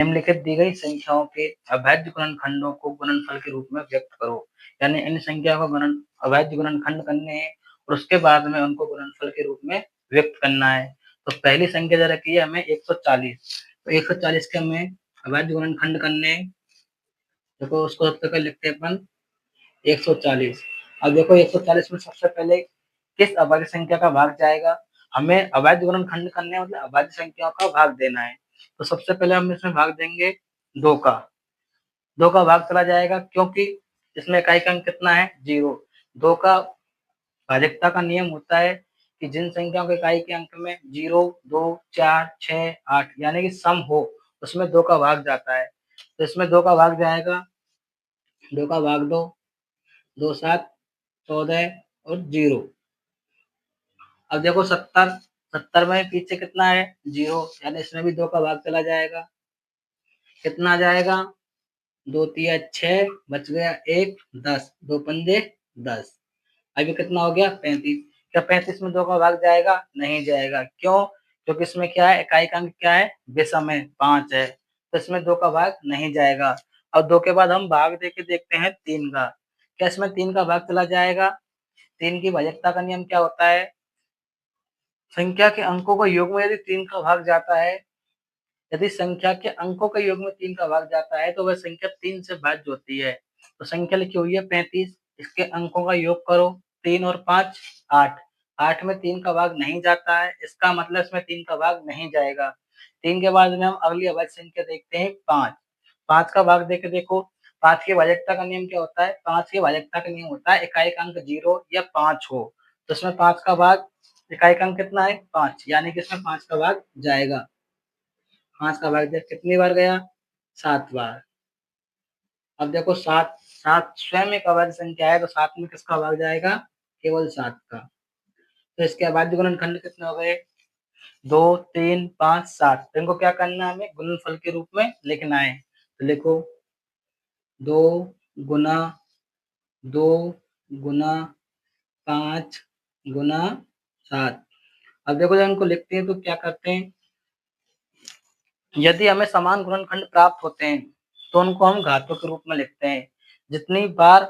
निम्नलिखित दी गई संख्याओं के अभेद्य गुणनखंडों को गुणनफल के रूप में व्यक्त करो। यानी इन संख्या को अभेद्य गुणनखंड करने हैं और उसके बाद में उनको गुणनफल के रूप में व्यक्त करना है। तो पहली संख्या जो रखी है हमें 140, तो 140 के हमें अभेद्य गुणनखंड करने हैं। देखो उसको सबसे पहले लिखते हैं अपन 140। अब देखो 140 में सबसे पहले किस अभाज्य संख्या का भाग जाएगा? हमें अभेद्य गुणनखंड करने हैं, मतलब अभाज्य संख्याओं का भाग देना है। तो सबसे पहले हम इसमें भाग देंगे 2 का। 2 का भाग चला जाएगा क्योंकि इसमें इकाई का अंक कितना है? 0। 2 का भाजकता का नियम होता है कि जिन संख्याओं के इकाई के अंक में 0, 2, 4, 6, 8 यानी कि सम हो, उसमें 2 का भाग जाता है। तो इसमें 2 का भाग जाएगा, 2 का भाग 2, 2 7 14 और 0। अब देखो 70, 70 में पीछे कितना है? 0, यानी इसमें भी 2 का भाग चला जाएगा। कितना जाएगा? 2 तिया 6, बच गया 1, 10, 2 पंजे 10। अभी कितना हो गया? 35। क्या 35 में 2 का भाग जाएगा? नहीं जाएगा। क्यों? क्योंकि इसमें क्या है? इकाई का अंक क्या है? विषम है, 5 है, तो इसमें 2 का भाग नहीं जाएगा। अब 2 के बाद हम भाग देके देखते हैं 3 का। क्या इसमें 3 का भाग चला जाएगा? 3 की भाजकता का नियम क्या होता है? संख्या के अंकों का योग में यदि 3 का भाग जाता है, यदि संख्या के अंकों के योग में 3 का भाग जाता है तो वह संख्या 3 से भाज्य होती है। तो संख्या लिखी हुई है 35, इसके अंकों का योग करो, 3 और 5 8। 8 में 3 का भाग नहीं जाता है, इसका मतलब इसमें 3 का भाग नहीं जाएगा। 3 के बाद में हम अगली अभाज्य संख्या देखते हैं 5। 5 का भाग देके देखो, 5 की भाजकता का नियम क्या होता है? 5 की भाजकता का नियम होता है इकाई का अंक 0 या 5 हो, तो इसमें 5 का भाग, इकाई का अंक कितना है? 5, यानी कि इसमें 5 का भाग जाएगा। 5 का भाग कितनी बार गया? 7 बार। अब देखो 7, 7 स्वयं एक अभाज्य संख्या है, तो 7 में किसका भाग जाएगा? केवल 7 का। तो इसके अभाज्य गुणनखंड कितने हो गए? 2, 3, 5, 7। इनको क्या करना है? हमें गुणनफल के रूप में लिखना है। तो लिखो 2 गुना 2 गुना 5 गुना 7। अब देखो जब इनको लिखते हैं तो क्या करते हैं? यदि हमें समान गुणनखंड प्राप्त होते हैं तो उनको हम घातों के रूप में लिखते हैं। जितनी बार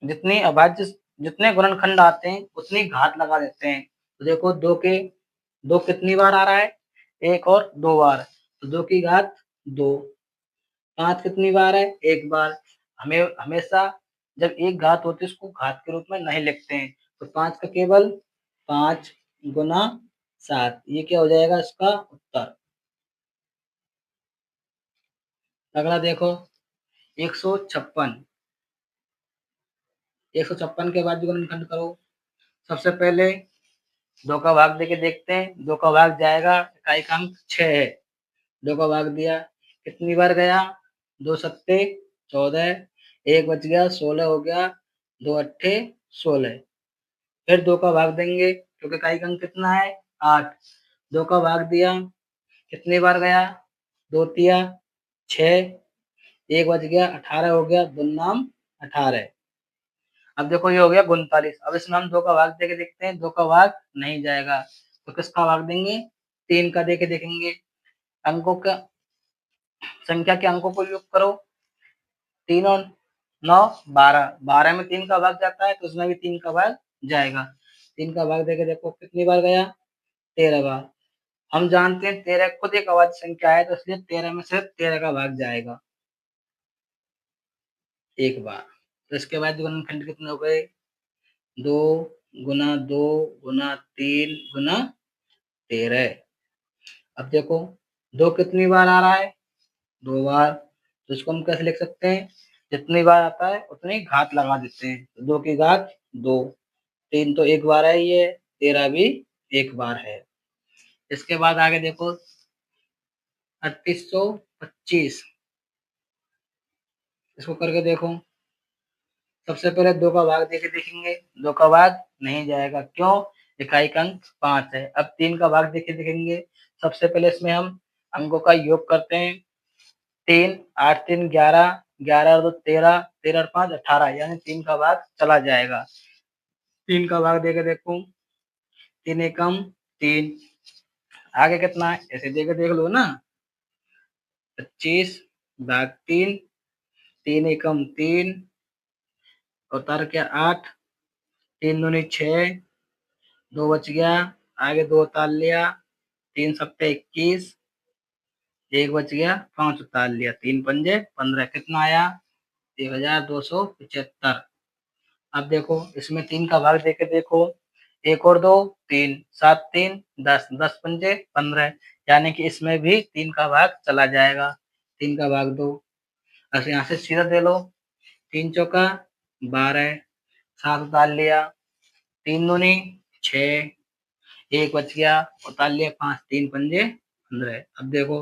जितनी अभाज्य जितने गुणनखंड आते हैं उतनी घात लगा देते हैं। तो देखो 2 कितनी बार आ रहा है? 1 और 2 बार, तो 2 की घात 2। 5 कितनी बार है? 1 बार। हमें हमेशा जब एक घात होती है उसको घात के रूप में नहीं लिखते हैं। तो 5 का केवल 5 गुना 7, ये क्या हो जाएगा इसका उत्तर। अगला देखो 156। 156 के बाद गुणनखंड करो। सबसे पहले 2 का भाग देके देखते हैं। 2 का भाग जाएगा, इकाई का अंक 6 है। 2 का भाग दिया, कितनी बार गया? 2 सत्ते 14, 1 बच गया 16 हो गया, 2 अट्ठे 16। फिर 2 का भाग देंगे क्योंकि इकाई का अंक कितना है? 8। 2 का भाग दिया, कितनी बार गया? 2 तिया 6, 1 बच गया 18 हो गया, 2 नाम 18। अब देखो ये हो गया 39। अब इसमें हम 2 का भाग देके देखते हैं। 2 का भाग नहीं जाएगा, तो किसका भाग देंगे? 3 का देके देखेंगे। अंकों का संख्या के अंकों को योग करो, 3 और 9 12। 12 में 3 का भाग जाता है तो उसमें भी 3 का भाग जाएगा। 3 का भाग देके देखो कितनी बार गया? 13 बार। हम जानते हैं 13 खुद एक अभाज्य संख्या है, तो इसलिए 13 में से 13 का भाग जाएगा 1 बार। तो इसके बाद गुणनखंड कितने हो गए? 2 गुना 2 गुना 3 गुना 13। अब देखो 2 कितनी बार आ रहा है? 2 बार। तो इसको हम कैसे लिख सकते हैं? जितनी बार आता है उतनी घात लगा देते हैं। तो 2 की घात 2, 3 तो 1 बार है ये, 13 भी 1 बार है। इसके बाद आगे देखो 3825। इसको करके देखो। सबसे पहले 2 का भाग देके देखेंगे। 2 का भाग नहीं जाएगा, क्यों? इकाई का अंक 5 है। अब 3 का भाग देके देखेंगे। सबसे पहले इसमें हम अंकों का योग करते हैं। 3 8 3 11, 11 और 2 13, 13 और 5 18, यानी 3 का भाग चला जाएगा। 3 का भाग देके देखो, 3 एकम 3। आगे कितना है? ऐसे देके देख लो ना। 25 भाग 3, 3 एकम 3 और तार क्या 8, 3 दूनी 6, 2 बच गया, आगे 2 उतार लिया, 3 सत्ते 21, 1 बच गया, 5 उतार लिया, 3 पंजे 15, कितना आया 1275। अब देखो इसमें 3 का भाग देके देखो, 1 और 2 3, 7 3 10, 10 पंजे 15, यानी कि इसमें भी 3 का भाग चला जाएगा। 3 का भाग 2, बस यहाँ से सीधा दे लो, 3 चौका 12, 7 उतार लिया, 3 दूनी 6, 1 बच गया, उतार लिया 5, 3 पंजे 15। अब देखो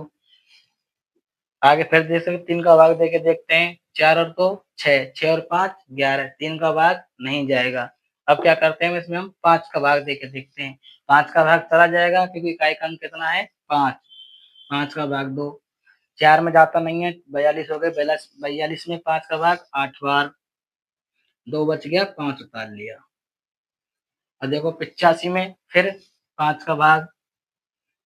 आगे फिर देख सकते 3 का भाग देके देखते हैं, 4 और 2 6, 6 और 5 11, 3 का भाग नहीं जाएगा। अब क्या करते हैं इसमें हम 5 का भाग देके देखते हैं, 5 का भाग चला जाएगा क्योंकि इकाई का अंक कितना है 5, 5 का भाग 2, 4 में जाता नहीं है, 42 हो गए, 42 में 5 का भाग 8 बार, 2 बच गया, 5 उतार लिया। और देखो 85 में फिर 5 का भाग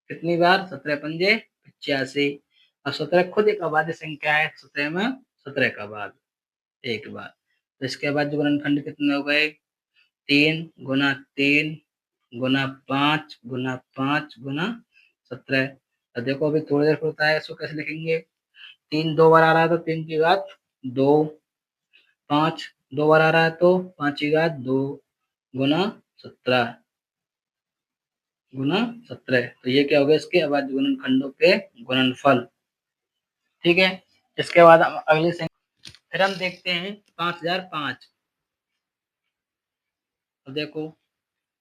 कितनी बार 17 पंजे 85, और 17 खुद एक अभाज्य संख्या है, 17 में 17 का भाग एक बार। तो इसके बाद जो गुणनखंड कितने हो गए 3 गुना 3 गुना 5 गुना 5 गुना 17। तो देखो अभी थोड़ी देर होता है, इसको कैसे लिखेंगे, 3 2 बार आ रहा है तो 3 की घात 2, 5 2 बार आ रहा है तो 5 की घात 2 गुना 17 गुना 17। तो ये क्या हो गया इसके अभाज्य गुणनखंडों के गुणनफल। ठीक है, इसके बाद हम अगली संख्या फिर हम देखते हैं 5005। तो देखो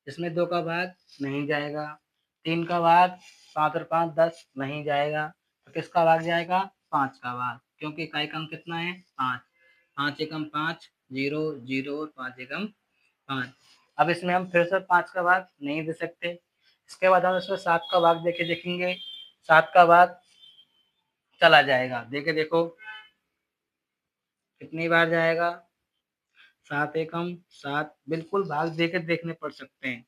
इसमें 2 का भाग नहीं जाएगा, 3 का भाग 5 और 5 10 नहीं जाएगा, तो किसका भाग जाएगा 5 का भाग, क्योंकि इकाई का अंक कितना है 5, 5 एकम 5 0 0 और 5 एकम 5। अब इसमें हम फिर से 5 का भाग नहीं दे सकते, इसके बाद हम इसमें 7 का भाग देके देखेंगे, 7 का भाग चला जाएगा, देखे देखो कितनी बार जाएगा 7 एकम 7, बिल्कुल भाग देके देखने पड़ सकते हैं,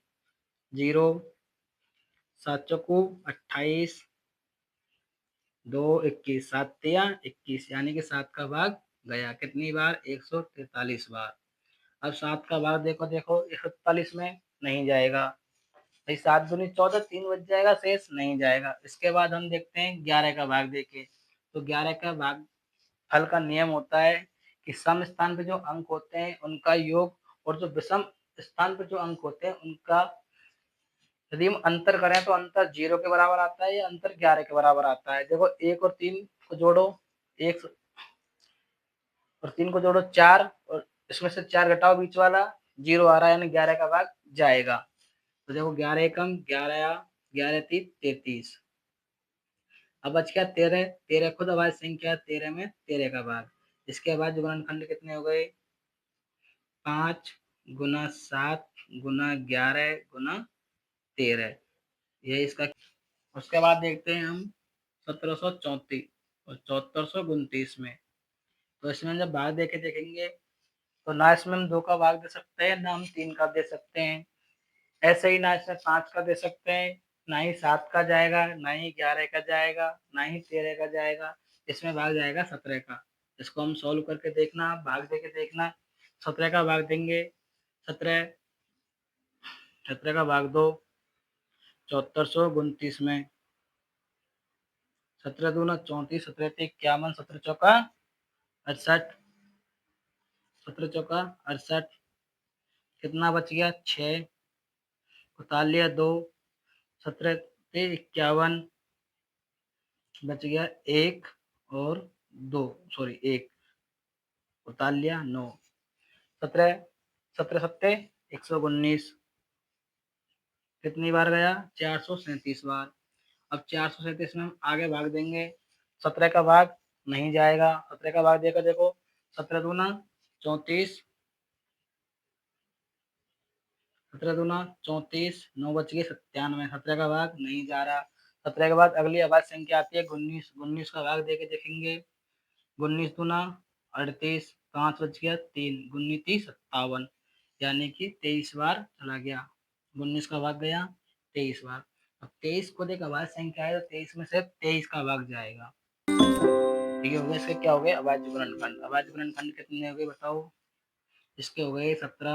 0 7 चौको 28, 2 21, 7 तिया 21, यानी कि 7 का भाग गया, कितनी बार 143 बार। अब 7 का भाग देखो देखो 143 में नहीं जाएगा, भाई 7 दूनी 14, 3 बच जाएगा, शेष नहीं जाएगा। इसके बाद हम देखते हैं 11 का भाग देके, तो 11 का भाग फल का नियम होता है कि सम स्थान पे जो अंक होते हैं उनका योग, और जो विषम स्थान पे जो अंक होते हैं उनका यदि हम अंतर करें तो अंतर 0 के बराबर आता है या अंतर 11 के बराबर आता है। देखो 1 और 3 को जोड़ो, 1 और 3 को जोड़ो 4, और इसमें से 4 घटाओ बीच वाला 0 आ रहा है, यानी 11 का भाग जाएगा। तो देखो 11 एकम 11, 11 3 33, अब बच गया 13, 13 खुद अभाज्य संख्या, 13 में 13 का भाग। इसके बाद जो गुणनखंड कितने हो गए 5 गुना 7 गुना 11 गुना 13, ये इसका। उसके बाद देखते हैं हम 1734 और 7429 में, तो इसमें जब भाग देके देखेंगे तो ना इसमें हम 2 का भाग दे सकते हैं, ना हम 3 का दे सकते हैं, ऐसे ही ना इसमें 5 का दे सकते हैं, ना ही 7 का जाएगा, ना ही 11 का जाएगा, ना ही 13 का जाएगा, इसमें भाग जाएगा 17 का। इसको हम सॉल्व करके देखना, भाग देके देखना, 17 का भाग देंगे, 17 17 का भाग दो 7429 में, 17 दूना 34, 17 51, 17 चौका 68, 17 चौका 68, कितना बच गया 6, उतार लिया 2, 17 51, बच गया 1 और 2, सॉरी 1, उतार लिया 9, 17 17 सत्ते 119, कितनी बार गया 437 बार। अब 437 में हम आगे भाग देंगे, 17 का भाग नहीं जाएगा, 17 का भाग देकर देखो, 17 दूना 34, 17 दूना 34, 9 बच गए 97, 17 का भाग नहीं जा रहा। 17 के बाद अगली अभाज्य संख्या आती है 19, 19 का भाग देके देखेंगे, 19 दूना 38, 5 बच गया 3, 19 30 57, यानी कि 23 बार चला गया, 19 का भाग गया 23 बार। अब 23 खुद एक अभाज्य संख्या है, तो 23 में से 23 का भाग जाएगा। ये हो गए इसके क्या हो गए अभाज्य गुणनखंड। अभाज्य गुणनखंड कितने हो गए बताओ? इसके हो गए 17